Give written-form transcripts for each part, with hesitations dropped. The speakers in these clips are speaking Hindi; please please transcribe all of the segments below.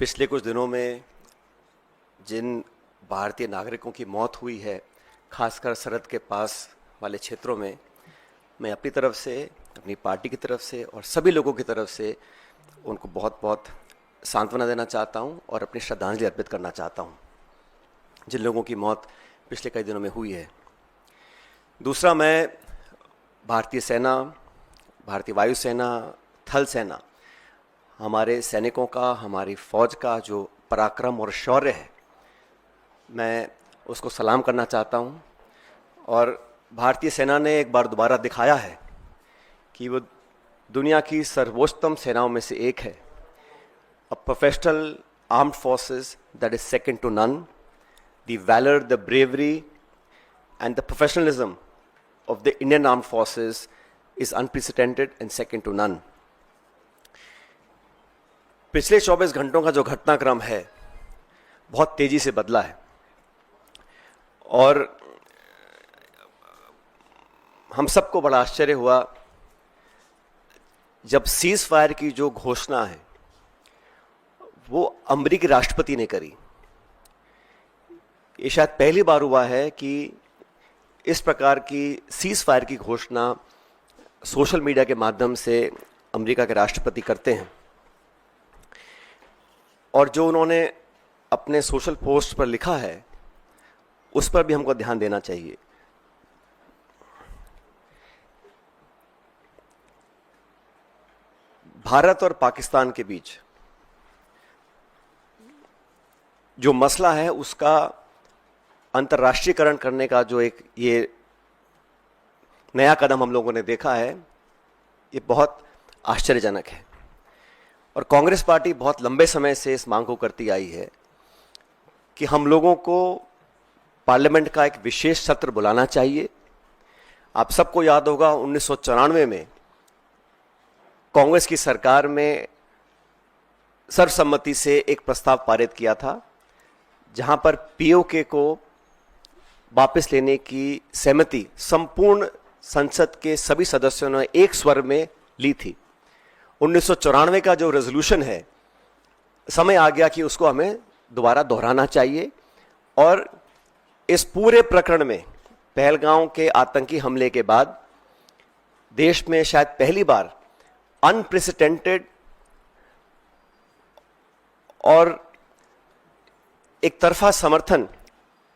पिछले कुछ दिनों में जिन भारतीय नागरिकों की मौत हुई है, खासकर सरहद के पास वाले क्षेत्रों में, मैं अपनी तरफ से, अपनी पार्टी की तरफ से और सभी लोगों की तरफ से उनको बहुत बहुत सांत्वना देना चाहता हूं और अपनी श्रद्धांजलि अर्पित करना चाहता हूं जिन लोगों की मौत पिछले कई दिनों में हुई है। दूसरा, मैं भारतीय सेना, भारतीय वायुसेना, थल सेना, हमारे सैनिकों का, हमारी फौज का जो पराक्रम और शौर्य है, मैं उसको सलाम करना चाहता हूं। और भारतीय सेना ने एक बार दोबारा दिखाया है कि वो दुनिया की सर्वोच्चतम सेनाओं में से एक है। A professional armed forces that is second to none. The valour, the bravery and the professionalism of the Indian Armed Forces is unprecedented and second to none. पिछले 24 घंटों का जो घटनाक्रम है बहुत तेजी से बदला है और हम सबको बड़ा आश्चर्य हुआ जब सीज फायर की जो घोषणा है वो अमेरिकी राष्ट्रपति ने करी। ये शायद पहली बार हुआ है कि इस प्रकार की सीज फायर की घोषणा सोशल मीडिया के माध्यम से अमेरिका के राष्ट्रपति करते हैं। और जो उन्होंने अपने सोशल पोस्ट पर लिखा है उस पर भी हमको ध्यान देना चाहिए। भारत और पाकिस्तान के बीच जो मसला है उसका अंतर्राष्ट्रीयकरण करने का जो एक ये नया कदम हम लोगों ने देखा है, ये बहुत आश्चर्यजनक है। और कांग्रेस पार्टी बहुत लंबे समय से इस मांग को करती आई है कि हम लोगों को पार्लियामेंट का एक विशेष सत्र बुलाना चाहिए। आप सबको याद होगा 1994 में कांग्रेस की सरकार में सर्वसम्मति से एक प्रस्ताव पारित किया था जहां पर पीओके को वापस लेने की सहमति संपूर्ण संसद के सभी सदस्यों ने एक स्वर में ली थी। 1994 का जो रेजोल्यूशन है, समय आ गया कि उसको हमें दोबारा दोहराना चाहिए। और इस पूरे प्रकरण में, पहलगांव के आतंकी हमले के बाद देश में शायद पहली बार अनप्रेसिडेंटेड और एक तरफा समर्थन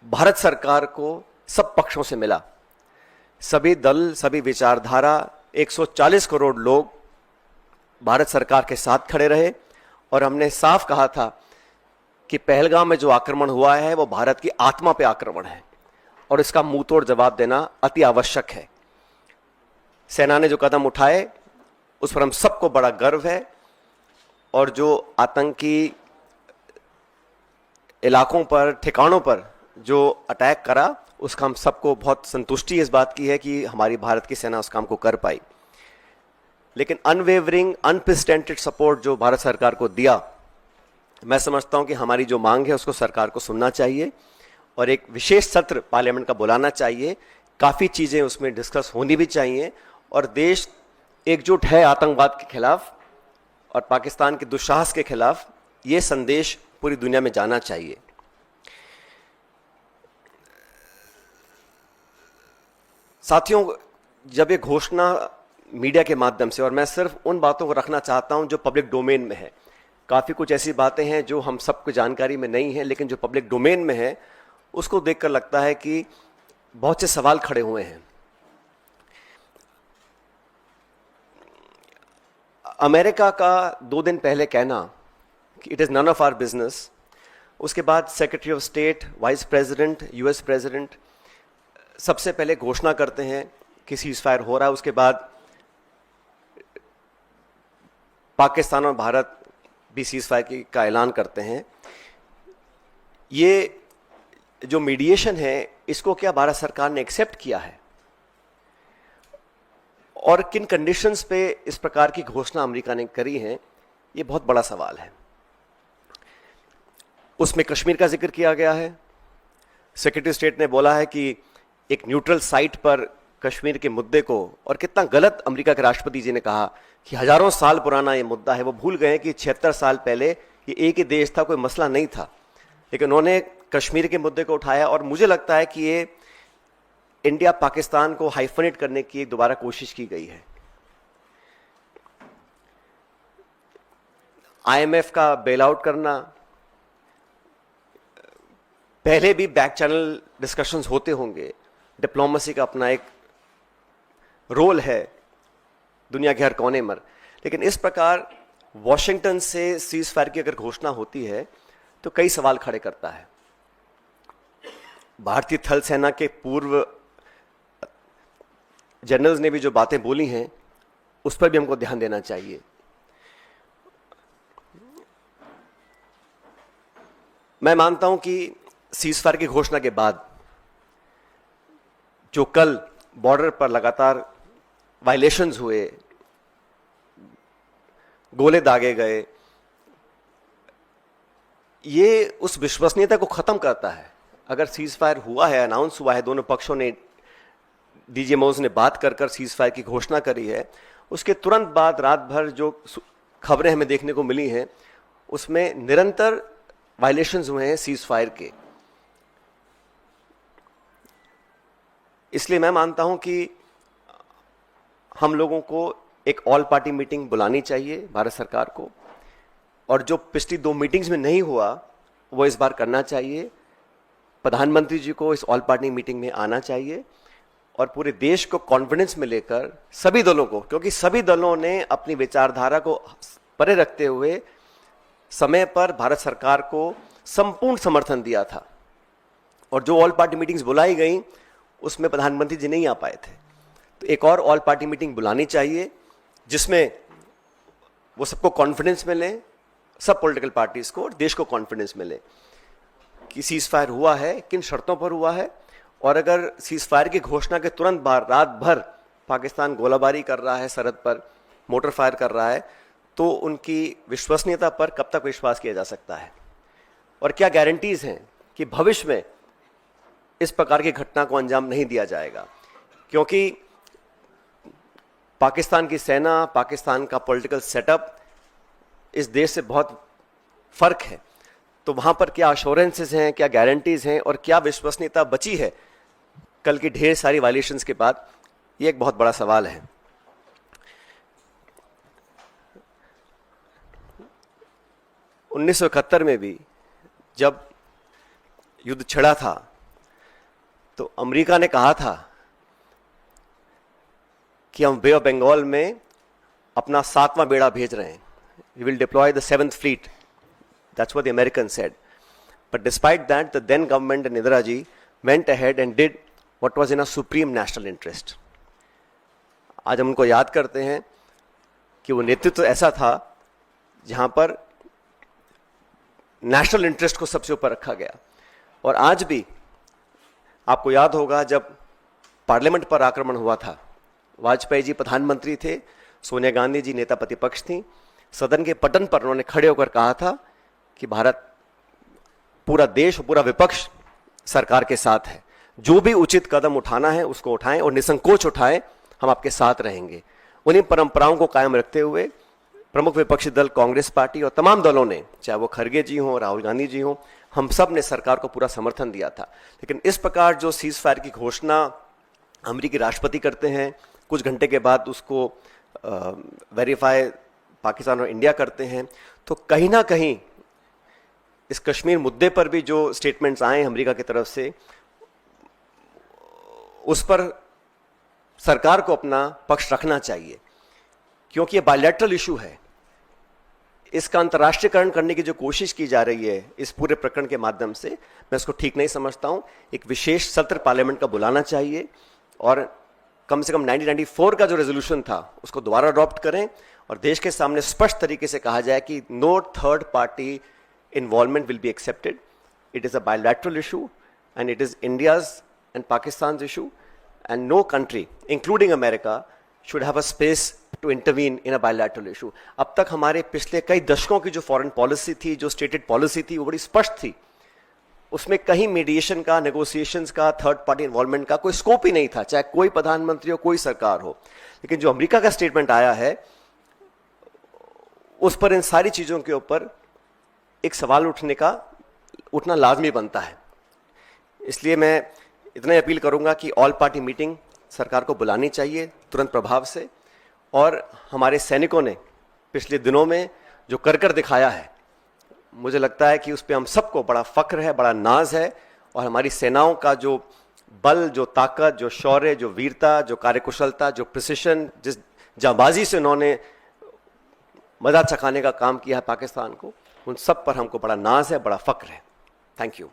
भारत सरकार को सब पक्षों से मिला। सभी दल, सभी विचारधारा, 140 करोड़ लोग भारत सरकार के साथ खड़े रहे और हमने साफ कहा था कि पहलगाम में जो आक्रमण हुआ है वो भारत की आत्मा पे आक्रमण है और इसका मुंहतोड़ जवाब देना अति आवश्यक है। सेना ने जो कदम उठाए उस पर हम सबको बड़ा गर्व है और जो आतंकी इलाकों पर, ठिकानों पर जो अटैक करा उसका हम सबको बहुत संतुष्टि इस बात की है कि हमारी भारत की सेना उस काम को कर पाई। लेकिन अनवेवरिंग, अनप्रेसिडेंटेड सपोर्ट जो भारत सरकार को दिया, मैं समझता हूं कि हमारी जो मांग है उसको सरकार को सुनना चाहिए और एक विशेष सत्र पार्लियामेंट का बुलाना चाहिए। काफ़ी चीज़ें उसमें डिस्कस होनी भी चाहिए और देश एकजुट है आतंकवाद के खिलाफ और पाकिस्तान के दुस्साहस के खिलाफ। ये संदेश पूरी दुनिया में जाना चाहिए। साथियों, जब ये घोषणा मीडिया के माध्यम से, और मैं सिर्फ उन बातों को रखना चाहता हूं जो पब्लिक डोमेन में है, काफ़ी कुछ ऐसी बातें हैं जो हम सबको जानकारी में नहीं है, लेकिन जो पब्लिक डोमेन में है उसको देखकर लगता है कि बहुत से सवाल खड़े हुए हैं। अमेरिका का 2 दिन पहले कहना कि it is none of our business, उसके बाद secretary of state, vice president, US president सबसे पहले घोषणा करते हैं कि सीज फायर हो रहा है, उसके बाद पाकिस्तान और भारत भी सीज फायर का ऐलान करते हैं। ये जो मीडिएशन है इसको क्या भारत सरकार ने एक्सेप्ट किया है और किन कंडीशंस पे इस प्रकार की घोषणा अमेरिका ने करी है, ये बहुत बड़ा सवाल है। उसमें कश्मीर का जिक्र किया गया है। सेक्रेटरी स्टेट ने बोला है कि एक न्यूट्रल साइट पर कश्मीर के मुद्दे को, और कितना गलत अमेरिका के राष्ट्रपति जी ने कहा कि हजारों साल पुराना ये मुद्दा है। वो भूल गए कि 76 साल पहले ये एक ही देश था, कोई मसला नहीं था, लेकिन उन्होंने कश्मीर के मुद्दे को उठाया और मुझे लगता है कि ये इंडिया पाकिस्तान को हाइफनेट करने की दोबारा कोशिश की गई है। आईएमएफ का बेल आउट करना, पहले भी बैक चैनल डिस्कशंस होते होंगे, डिप्लोमेसी का अपना एक रोल है दुनिया के हर कोने में, लेकिन इस प्रकार वॉशिंगटन से सीज फायर की अगर घोषणा होती है तो कई सवाल खड़े करता है। भारतीय थल सेना के पूर्व जनरल्स ने भी जो बातें बोली हैं उस पर भी हमको ध्यान देना चाहिए। मैं मानता हूं कि सीज फायर की घोषणा के बाद जो कल बॉर्डर पर लगातार वायलेशंस हुए, गोले दागे गए, ये उस विश्वसनीयता को खत्म करता है। अगर सीज फायर हुआ है, अनाउंस हुआ है, दोनों पक्षों ने, डीजीएमओज ने बात कर सीज फायर की घोषणा करी है, उसके तुरंत बाद रात भर जो खबरें हमें देखने को मिली हैं उसमें निरंतर वायलेशंस हुए हैं सीज फायर के। इसलिए मैं मानता हूं कि हम लोगों को एक ऑल पार्टी मीटिंग बुलानी चाहिए भारत सरकार को, और जो पिछली 2 मीटिंग्स में नहीं हुआ वो इस बार करना चाहिए। प्रधानमंत्री जी को इस ऑल पार्टी मीटिंग में आना चाहिए और पूरे देश को कॉन्फिडेंस में लेकर सभी दलों को, क्योंकि सभी दलों ने अपनी विचारधारा को परे रखते हुए समय पर भारत सरकार को संपूर्ण समर्थन दिया था, और जो ऑल पार्टी मीटिंग्स बुलाई गई उसमें प्रधानमंत्री जी नहीं आ पाए थे। तो एक और ऑल पार्टी मीटिंग बुलानी चाहिए जिसमें वो सबको कॉन्फिडेंस मिले, सब पॉलिटिकल पार्टीज को और देश को कॉन्फिडेंस मिले कि सीज फायर हुआ है, किन शर्तों पर हुआ है, और अगर सीज फायर की घोषणा के तुरंत बाद रात भर पाकिस्तान गोलाबारी कर रहा है, सरहद पर मोटर फायर कर रहा है, तो उनकी विश्वसनीयता पर कब तक विश्वास किया जा सकता है, और क्या गारंटीज हैं कि भविष्य में इस प्रकार की घटना को अंजाम नहीं दिया जाएगा। क्योंकि पाकिस्तान की सेना, पाकिस्तान का पॉलिटिकल सेटअप इस देश से बहुत फर्क है, तो वहां पर क्या अश्योरेंसेस हैं, क्या गारंटीज हैं और क्या विश्वसनीयता बची है कल की ढेर सारी वायलेशंस के बाद, ये एक बहुत बड़ा सवाल है। उन्नीस में भी जब युद्ध छिड़ा था तो अमेरिका ने कहा था कि हम बे ऑफ बंगाल में अपना 7वां बेड़ा भेज रहे हैं, we will deploy the 7th fleet. That's what the Americans said. But despite that, the then government and Indira ji went ahead and did what was in our supreme national interest. आज हम उनको याद करते हैं कि वो नेतृत्व ऐसा था जहां पर नेशनल इंटरेस्ट को सबसे ऊपर रखा गया। और आज भी आपको याद होगा जब पार्लियामेंट पर आक्रमण हुआ था, वाजपेयी जी प्रधानमंत्री थे, सोनिया गांधी जी नेता प्रतिपक्ष थी, सदन के पटन पर उन्होंने खड़े होकर कहा था कि भारत, पूरा देश और पूरा विपक्ष सरकार के साथ है, जो भी उचित कदम उठाना है उसको उठाएं और निसंकोच उठाएं, हम आपके साथ रहेंगे। उन्हीं परंपराओं को कायम रखते हुए प्रमुख विपक्षी दल कांग्रेस पार्टी और तमाम दलों ने, चाहे वो खरगे जी हों, राहुल गांधी जी हों, हम सब ने सरकार को पूरा समर्थन दिया था। लेकिन इस प्रकार जो सीज फायर की घोषणा अमेरिकी राष्ट्रपति करते हैं, कुछ घंटे के बाद उसको वेरीफाई पाकिस्तान और इंडिया करते हैं, तो कहीं ना कहीं इस कश्मीर मुद्दे पर भी जो स्टेटमेंट्स आए अमेरिका की तरफ से, उस पर सरकार को अपना पक्ष रखना चाहिए, क्योंकि ये बायलैटरल इशू है। इसका अंतर्राष्ट्रीयकरण करने की जो कोशिश की जा रही है इस पूरे प्रकरण के माध्यम से, मैं इसको ठीक नहीं समझता हूं। एक विशेष सत्र पार्लियामेंट का बुलाना चाहिए और कम से कम 1994 का जो रेजोल्यूशन था उसको दोबारा अडॉप्ट करें और देश के सामने स्पष्ट तरीके से कहा जाए कि no third party involvement will be accepted. It is a bilateral issue and it is India's and Pakistan issue and no country including America should have a space to intervene in a bilateral issue. अब तक हमारे पिछले कई दशकों की जो फॉरेन पॉलिसी थी, जो स्टेटेड पॉलिसी थी, वो बड़ी स्पष्ट थी। उसमें कहीं मीडिएशन का, नेगोशिएशंस का, थर्ड पार्टी इन्वॉल्वमेंट का कोई स्कोप ही नहीं था, चाहे कोई प्रधानमंत्री हो, कोई सरकार हो। लेकिन जो अमेरिका का स्टेटमेंट आया है उस पर इन सारी चीजों के ऊपर एक सवाल उठना लाजमी बनता है। इसलिए मैं इतना ही अपील करूंगा कि ऑल पार्टी मीटिंग सरकार को बुलानी चाहिए तुरंत प्रभाव से, और हमारे सैनिकों ने पिछले दिनों में जो कर दिखाया है, मुझे लगता है कि उस पर हम सबको बड़ा फख्र है, बड़ा नाज है, और हमारी सेनाओं का जो बल, जो ताकत, जो शौर्य, जो वीरता, जो कार्यकुशलता, जो प्रिसिशन, जिस जांबाजी से उन्होंने मजा चखाने का काम किया है पाकिस्तान को, उन सब पर हमको बड़ा नाज है, बड़ा फख्र है। Thank you.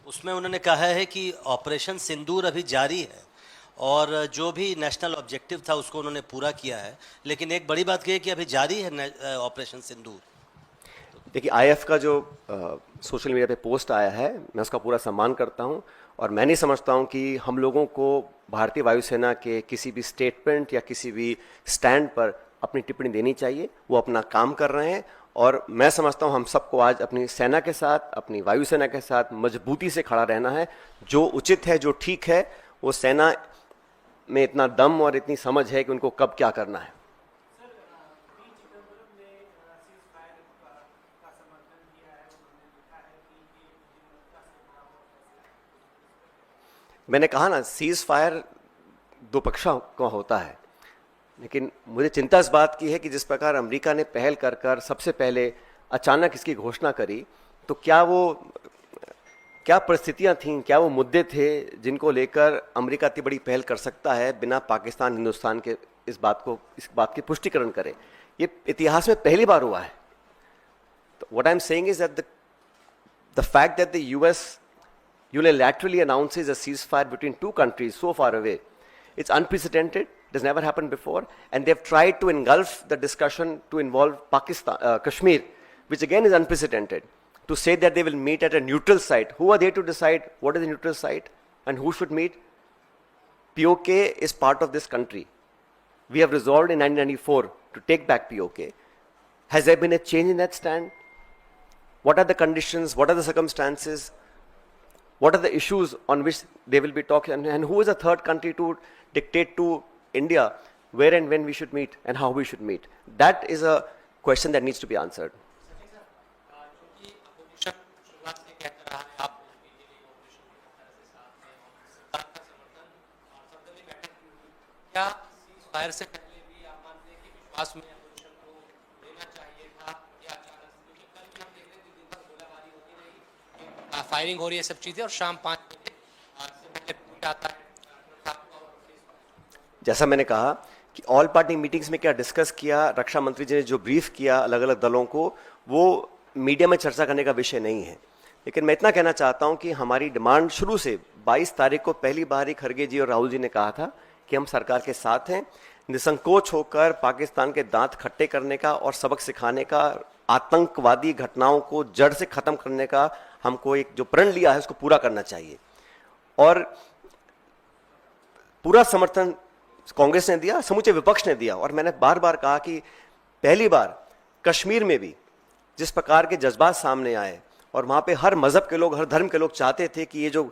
उसमें उन्होंने कहा है कि ऑपरेशन सिंदूर अभी जारी है और जो भी नेशनल ऑब्जेक्टिव था उसको उन्होंने पूरा किया है, लेकिन एक बड़ी बात यह है कि अभी जारी है ऑपरेशन सिंदूर। देखिए, आईएफ का जो सोशल मीडिया पे पोस्ट आया है, मैं उसका पूरा सम्मान करता हूं, और मैं नहीं समझता हूं कि हम लोगों को भारतीय वायुसेना के किसी भी स्टेटमेंट या किसी भी स्टैंड पर अपनी टिप्पणी देनी चाहिए। वो अपना काम कर रहे हैं, और मैं समझता हूं हम सबको आज अपनी सेना के साथ, अपनी वायुसेना के साथ मजबूती से खड़ा रहना है। जो उचित है, जो ठीक है, वो सेना में इतना दम और इतनी समझ है कि उनको कब क्या करना है। मैंने कहा ना, सीज फायर दो पक्षों का होता है, लेकिन मुझे चिंता इस बात की है कि जिस प्रकार अमेरिका ने पहल कर सबसे पहले अचानक इसकी घोषणा करी, तो क्या परिस्थितियां थीं, क्या वो मुद्दे थे जिनको लेकर अमेरिका इतनी बड़ी पहल कर सकता है बिना पाकिस्तान, हिंदुस्तान के इस बात की पुष्टिकरण करे। ये इतिहास में पहली बार हुआ है। तो what I am saying is that the fact that the US unilaterally announces a ceasefire between two countries so far away, it's unprecedented. It has never happened before, and they've tried to engulf the discussion to involve Kashmir, which again is unprecedented. To say that they will meet at a neutral site, who are they to decide what is a neutral site and who should meet? POK is part of this country. We have resolved in 1994 to take back POK. Has there been a change in that stand? What are the conditions? What are the circumstances? What are the issues on which they will be talking, and who is a third country to dictate to India where and when we should meet and how we should meet? That is a question that needs to be answered. क्या फायर से पहले भी आप मानते हैं कि विश्वास में अपोजिशन को लेना चाहिए था, या अचानक, क्योंकि कल भी हम देख रहे थे दिन भर गोलाबारी होती रही, फायरिंग हो रही है, सब चीजें, और शाम 5 बजे से पहले रिपोर्ट आता है। जैसा मैंने कहा कि ऑल पार्टी मीटिंग्स में क्या डिस्कस किया, रक्षा मंत्री जी ने जो ब्रीफ किया अलग अलग दलों को, वो मीडिया में चर्चा करने का विषय नहीं है। लेकिन मैं इतना कहना चाहता हूं कि हमारी डिमांड शुरू से 22 तारीख को पहली बार ही खड़गे जी और राहुल जी ने कहा था कि हम सरकार के साथ हैं, निसंकोच होकर पाकिस्तान के दांत खट्टे करने का और सबक सिखाने का, आतंकवादी घटनाओं को जड़ से खत्म करने का हमको एक जो प्रण लिया है उसको पूरा करना चाहिए। और पूरा समर्थन कांग्रेस ने दिया, समूचे विपक्ष ने दिया, और मैंने बार बार कहा कि पहली बार कश्मीर में भी जिस प्रकार के जज्बात सामने आए, और वहां पे हर मजहब के लोग, हर धर्म के लोग चाहते थे कि ये जो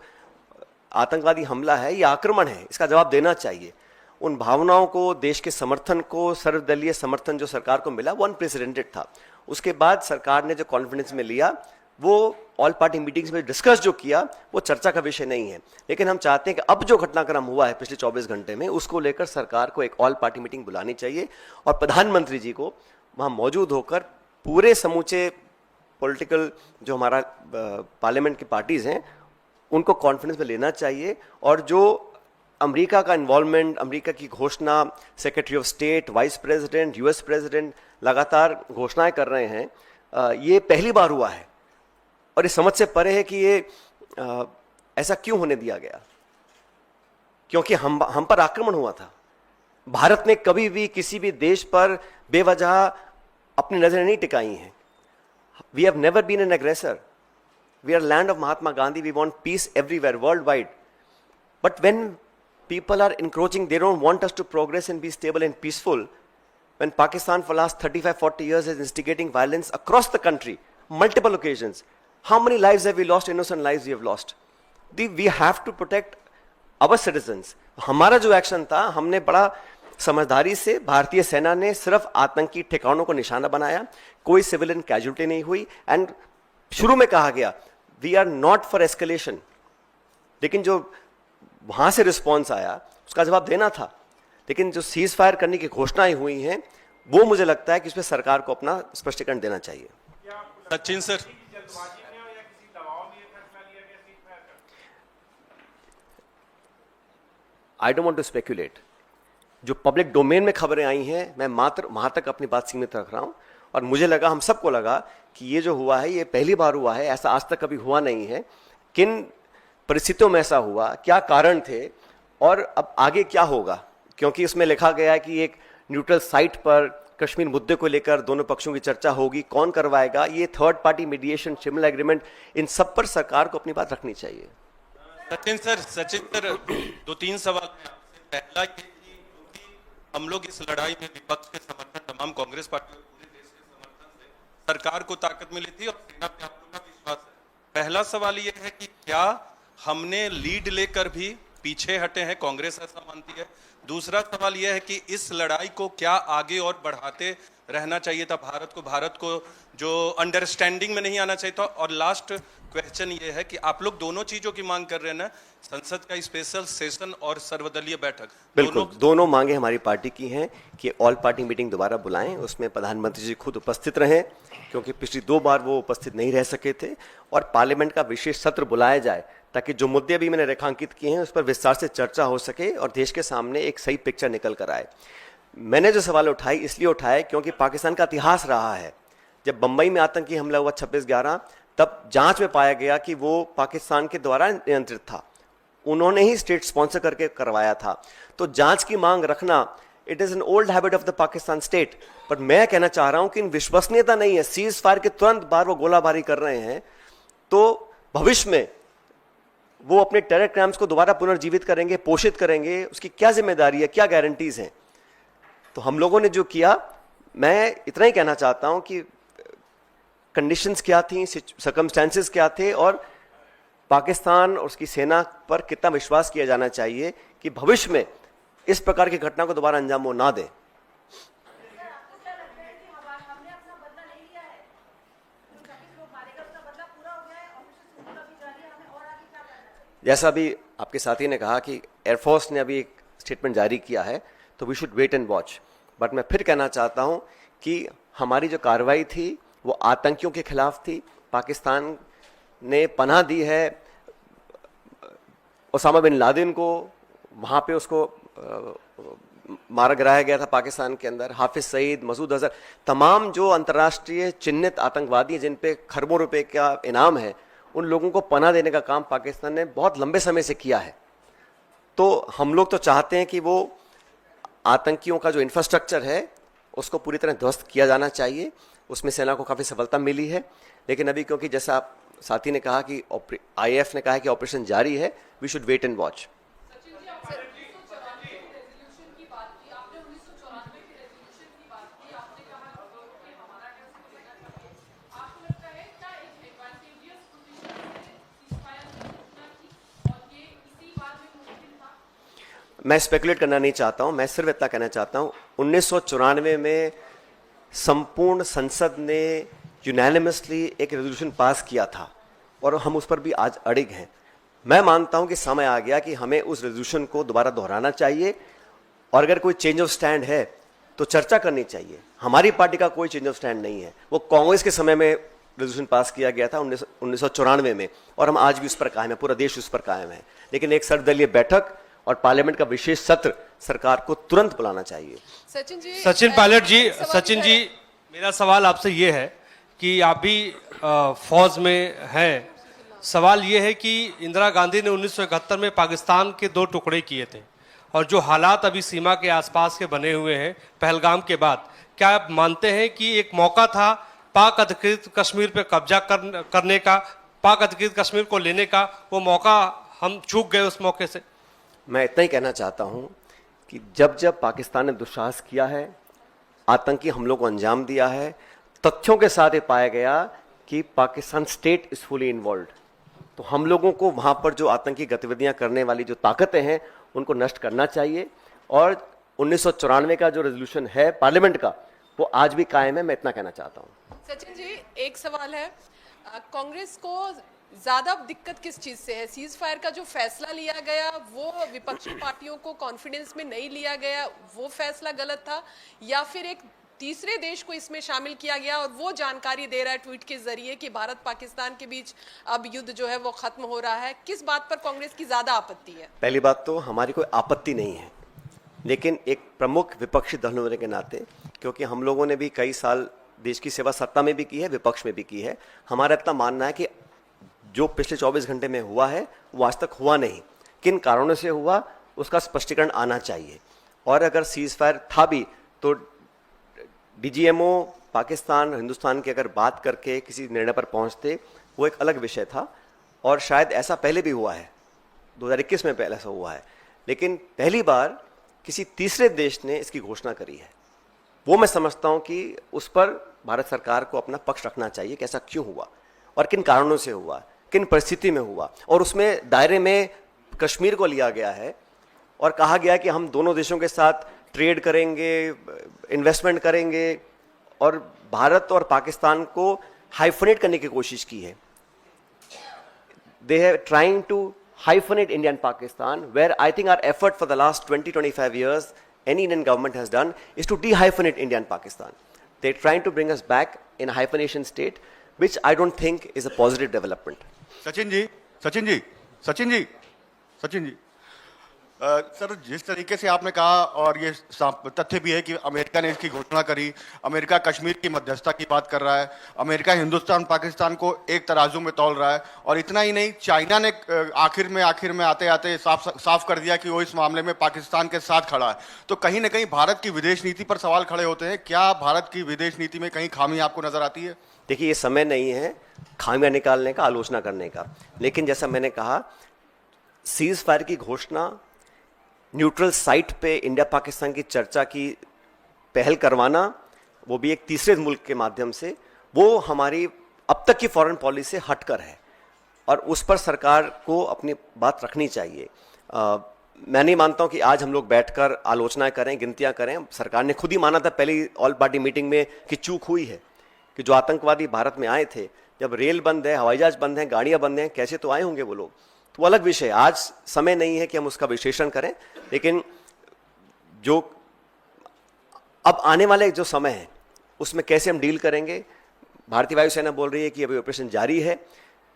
आतंकवादी हमला है, ये आक्रमण है, इसका जवाब देना चाहिए। उन भावनाओं को, देश के समर्थन को, सर्वदलीय समर्थन जो सरकार को मिला, वो अनप्रेसिडेंटेड था। उसके बाद सरकार ने जो कॉन्फिडेंस में लिया, वो ऑल पार्टी मीटिंग्स में डिस्कस जो किया, वो चर्चा का विषय नहीं है। लेकिन हम चाहते हैं कि अब जो घटनाक्रम हुआ है पिछले 24 घंटे में, उसको लेकर सरकार को एक ऑल पार्टी मीटिंग बुलानी चाहिए, और प्रधानमंत्री जी को वहां मौजूद होकर पूरे समूचे पॉलिटिकल जो हमारा पार्लियामेंट की पार्टीज हैं उनको कॉन्फिडेंस में लेना चाहिए। और जो अमेरिका का इन्वॉल्वमेंट, अमेरिका की घोषणा, secretary of state, vice president, US president लगातार घोषणाएं कर रहे हैं, ये पहली बार हुआ है, और इस समझ से परे है कि ये ऐसा क्यों होने दिया गया, क्योंकि हम पर आक्रमण हुआ था। भारत ने कभी भी किसी भी देश पर बेवजह अपनी नजरें नहीं टिकाई हैं। We have never been an aggressor. We are land of Mahatma Gandhi. We want peace everywhere, worldwide. But when people are encroaching, they don't want us to progress and be stable and peaceful. When Pakistan for the last 35-40 years is instigating violence across the country, multiple occasions, how many lives have we lost? Innocent lives we have lost. We have to protect our citizens. हमारा जो एक्शन था, हमने बड़ा समझदारी से भारतीय सेना ने सिर्फ आतंकी ठिकानों को निशाना बनाया, कोई सिविलियन कैजुअल्टी नहीं हुई। एंड शुरू में कहा गया we are not for escalation, लेकिन जो वहां से रिस्पॉन्स आया उसका जवाब देना था। लेकिन जो सीज फायर करने की घोषणाएं हुई हैं वो मुझे लगता है कि उसमें सरकार को अपना स्पष्टीकरण देना चाहिए। Sachin sir, I don't want to speculate. जो पब्लिक डोमेन में खबरें आई हैं मैं मात्र वहां तक अपनी बात सीमित रख रहा हूं। और मुझे लगा, हम सबको लगा कि ये जो हुआ है ये पहली बार हुआ है, ऐसा आज तक कभी हुआ नहीं है। किन परिस्थितियों में ऐसा हुआ, क्या कारण थे और अब आगे क्या होगा, क्योंकि उसमें लिखा गया है कि एक न्यूट्रल साइट पर कश्मीर मुद्दे को लेकर दोनों पक्षों की चर्चा होगी, कौन करवाएगा, ये third party mediation, Shimla agreement, इन सब पर सरकार को अपनी बात रखनी चाहिए। सचिन सर 2-3 सवाल हैं आपसे। पहला ये कि क्योंकि हम लोग इस लड़ाई में विपक्ष के समर्थन, तमाम कांग्रेस पार्टी और पूरे देश के समर्थन से सरकार को ताकत मिली थी और सेना पे आप लोग का विश्वास है। पहला सवाल ये है कि क्या हमने लीड लेकर भी पीछे हटे हैं, कांग्रेस ऐसा मानती है? दूसरा सवाल यह है कि इस लड़ाई को क्या आगे और बढ़ाते रहना चाहिए था भारत को जो अंडरस्टैंडिंग में नहीं आना चाहिए था? और लास्ट क्वेश्चन ये है कि आप लोग दोनों चीजों की मांग कर रहे हैं ना, संसद का स्पेशल सेशन और सर्वदलीय बैठक, बिल्कुल दोनों मांगे हमारी पार्टी की हैं कि ऑल पार्टी मीटिंग दोबारा बुलाएं, उसमें प्रधानमंत्री जी खुद उपस्थित रहें, क्योंकि पिछली 2 बार वो उपस्थित नहीं रह सके थे, और पार्लियामेंट का विशेष सत्र बुलाया जाए ताकि जो मुद्दे अभी मैंने रेखांकित किए हैं उस पर विस्तार से चर्चा हो सके और देश के सामने एक सही पिक्चर निकल कर आए। मैंने जो सवाल उठाई इसलिए उठाए क्योंकि पाकिस्तान का इतिहास रहा है। जब बंबई में आतंकी हमला हुआ 26/11, तब जांच में पाया गया कि वो पाकिस्तान के द्वारा नियंत्रित था, उन्होंने ही स्टेट स्पॉन्सर करके करवाया था। तो जांच की मांग रखना, it is an old habit of the Pakistan state. पर मैं कहना चाह रहा हूं कि इन विश्वसनीयता नहीं है। सीज फायर के तुरंत बाद वो गोलाबारी कर रहे हैं, तो भविष्य में वो अपने टेरर क्राइम्स को दोबारा पुनर्जीवित करेंगे, पोषित करेंगे, उसकी क्या जिम्मेदारी है, क्या गारंटीज हैं? तो हम लोगों ने जो किया, मैं इतना ही कहना चाहता हूं कि कंडीशंस क्या थी, सर्कमस्टेंसेस क्या थे, और पाकिस्तान और उसकी सेना पर कितना विश्वास किया जाना चाहिए कि भविष्य में इस प्रकार की घटना को दोबारा अंजाम वो ना दे। जैसा अभी आपके साथी ने कहा कि एयरफोर्स ने अभी एक स्टेटमेंट जारी किया है, तो we should wait and watch. But मैं फिर कहना चाहता हूं कि हमारी जो कार्रवाई थी वो आतंकियों के खिलाफ थी। पाकिस्तान ने पनाह दी है ओसामा बिन लादेन को, वहाँ पे उसको मारा गिराया गया था पाकिस्तान के अंदर। हाफिज सईद, मसूद अजहर, तमाम जो अंतर्राष्ट्रीय चिन्हित आतंकवादी जिन पे खरबों रुपए का इनाम है, उन लोगों को पनाह देने का काम पाकिस्तान ने बहुत लंबे समय से किया है। तो हम लोग तो चाहते हैं कि वो आतंकियों का जो इंफ्रास्ट्रक्चर है उसको पूरी तरह ध्वस्त किया जाना चाहिए। उसमें सेना को काफ़ी सफलता मिली है, लेकिन अभी क्योंकि जैसा आप साथी ने कहा कि IAF ने कहा है कि ऑपरेशन जारी है, we should wait and watch. मैं स्पेकुलेट करना नहीं चाहता हूं, मैं सिर्फ इतना कहना चाहता हूं 1994 में संपूर्ण संसद ने यूनानिमसली एक रेजोल्यूशन पास किया था और हम उस पर भी आज अड़िग हैं। मैं मानता हूं कि समय आ गया कि हमें उस रेजोल्यूशन को दोबारा दोहराना चाहिए, और अगर कोई चेंज ऑफ स्टैंड है तो चर्चा करनी चाहिए। हमारी पार्टी का कोई चेंज ऑफ स्टैंड नहीं है, वो कांग्रेस के समय में रेजोल्यूशन पास किया गया था 1994 में, और हम आज भी उस पर कायम है, पूरा देश उस पर कायम है। लेकिन एक सर्वदलीय बैठक और पार्लियामेंट का विशेष सत्र सरकार को तुरंत बुलाना चाहिए। सचिन पायलट जी, सचिन जी, मेरा सवाल आपसे ये है कि आप भी फौज में हैं। सवाल ये है कि इंदिरा गांधी ने 1971 में पाकिस्तान के 2 टुकड़े किए थे, और जो हालात अभी सीमा के आसपास के बने हुए हैं पहलगाम के बाद, क्या आप मानते हैं कि एक मौका था पाक अधिकृत कश्मीर पे कब्जा करने का, पाक अधिकृत कश्मीर को लेने का, वो मौका हम चूक गए उस मौके से? मैं इतना ही कहना चाहता हूं कि जब जब पाकिस्तान ने दुस्साहस किया है, आतंकी हमलों को अंजाम दिया है, तथ्यों के साथ ये पाया गया कि Pakistan state is fully involved, तो हम लोगों को वहां पर जो आतंकी गतिविधियां करने वाली जो ताकतें हैं उनको नष्ट करना चाहिए। और 1994 का जो रेजोल्यूशन है पार्लियामेंट का, वो आज भी कायम है। मैं इतना कहना चाहता हूँ। सचिन जी, एक सवाल है, कांग्रेस को ज्यादा दिक्कत किस चीज से है? सीज फायर का जो फैसला लिया गया वो विपक्षी पार्टियों को कॉन्फिडेंस में नहीं लिया गया, वो फैसला गलत था, या फिर एक तीसरे देश को इसमें शामिल किया गया और वो जानकारी दे रहा है ट्वीट के जरिए कि भारत पाकिस्तान के बीच अब युद्ध जो है वो खत्म हो रहा है? किस बात पर कांग्रेस की ज्यादा आपत्ति है? पहली बात तो हमारी कोई आपत्ति नहीं है, लेकिन एक प्रमुख विपक्षी दल होने के नाते, क्योंकि हम लोगों ने भी कई साल देश की सेवा सत्ता में भी की है, विपक्ष में भी की है, हमारा इतना मानना है कि जो पिछले 24 घंटे में हुआ है वो आज तक हुआ नहीं। किन कारणों से हुआ उसका स्पष्टीकरण आना चाहिए। और अगर सीज फायर था भी तो डीजीएमओ पाकिस्तान हिंदुस्तान की अगर बात करके किसी निर्णय पर पहुंचते, वो एक अलग विषय था। और शायद ऐसा पहले भी हुआ है, 2021 में पहले ऐसा हुआ है, लेकिन पहली बार किसी तीसरे देश ने इसकी घोषणा करी है। वो मैं समझता हूं कि उस पर भारत सरकार को अपना पक्ष रखना चाहिए कि ऐसा क्यों हुआ और किन कारणों से हुआ, किन परिस्थिति में हुआ। और उसमें दायरे में कश्मीर को लिया गया है और कहा गया कि हम दोनों देशों के साथ ट्रेड करेंगे, इन्वेस्टमेंट करेंगे, और भारत और पाकिस्तान को हाइफनेट करने की कोशिश की है। They have trying to hyphenate India and Pakistan, where I think our effort for the last 20-25 years any Indian government has done is to dehyphenate India and Pakistan. They're trying to bring us back in a hyphenation state, which I don't think is a positive development. Sachin ji, Sachin ji, Sachin ji, Sachin ji, sir जिस तरीके से आपने कहा, और ये तथ्य भी है कि अमेरिका ने इसकी घोषणा करी, अमेरिका कश्मीर की मध्यस्थता की बात कर रहा है, अमेरिका हिंदुस्तान पाकिस्तान को एक तराजू में तौल रहा है, और इतना ही नहीं, चाइना ने आखिर में आते आते साफ कर दिया कि वो इस मामले में पाकिस्तान के साथ खड़ा है। तो कहीं ना कहीं भारत की विदेश नीति पर सवाल खड़े होते हैं। क्या भारत की विदेश नीति में कहीं खामी आपको नजर आती है? देखिए, ये समय नहीं है खामियां निकालने का, आलोचना करने का, लेकिन जैसा मैंने कहा, सीज फायर की घोषणा, न्यूट्रल साइट पे इंडिया पाकिस्तान की चर्चा की पहल करवाना, वो भी एक तीसरे मुल्क के माध्यम से, वो हमारी अब तक की फॉरेन पॉलिसी से हटकर है और उस पर सरकार को अपनी बात रखनी चाहिए। मैं नहीं मानता हूं कि आज हम लोग बैठकर आलोचना करें, गिनतियां करें। सरकार ने खुद ही माना था पहली ऑल पार्टी मीटिंग में कि चूक हुई है, कि जो आतंकवादी भारत में आए थे, जब रेल बंद है, हवाई जहाज बंद है, गाड़ियां बंद हैं, कैसे तो आए होंगे वो लोग, तो अलग विषय। आज समय नहीं है कि हम उसका विश्लेषण करें, लेकिन जो अब आने वाले जो समय है उसमें कैसे हम डील करेंगे। भारतीय वायुसेना बोल रही है कि अभी ऑपरेशन जारी है,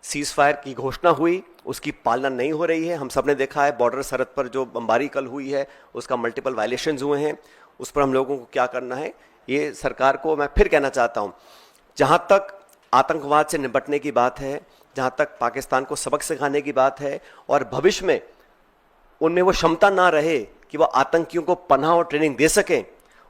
सीज फायर की घोषणा हुई, उसकी पालना नहीं हो रही है। हम सब ने देखा है बॉर्डर सरहद पर जो बमबारी कल हुई है उसका मल्टीपल वायलेशंस हुए हैं, उस पर हम लोगों को क्या करना है, ये सरकार को मैं फिर कहना चाहता हूँ। जहाँ तक आतंकवाद से निपटने की बात है, जहाँ तक पाकिस्तान को सबक सिखाने की बात है, और भविष्य में उनमें वो क्षमता ना रहे कि वो आतंकियों को पनाह और ट्रेनिंग दे सकें,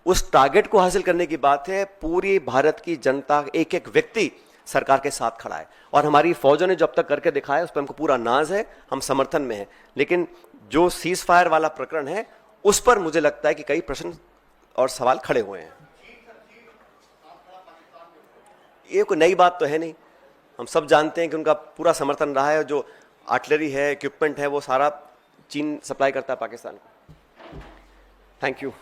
उस टारगेट को हासिल करने की बात है। पूरी भारत की जनता, एक एक व्यक्ति सरकार के साथ खड़ा है, और हमारी फौजों ने जब तक करके दिखाया उस पर हमको पूरा नाज है, हम समर्थन में हैं। लेकिन जो सीज फायर वाला प्रकरण है उस पर मुझे लगता है कि कई प्रश्न और सवाल खड़े हुए हैं। ये कोई नई बात तो है नहीं, हम सब जानते हैं कि उनका पूरा समर्थन रहा है। जो आर्टिलरी है, इक्विपमेंट है, वो सारा चीन सप्लाई करता है पाकिस्तान को। Thank you.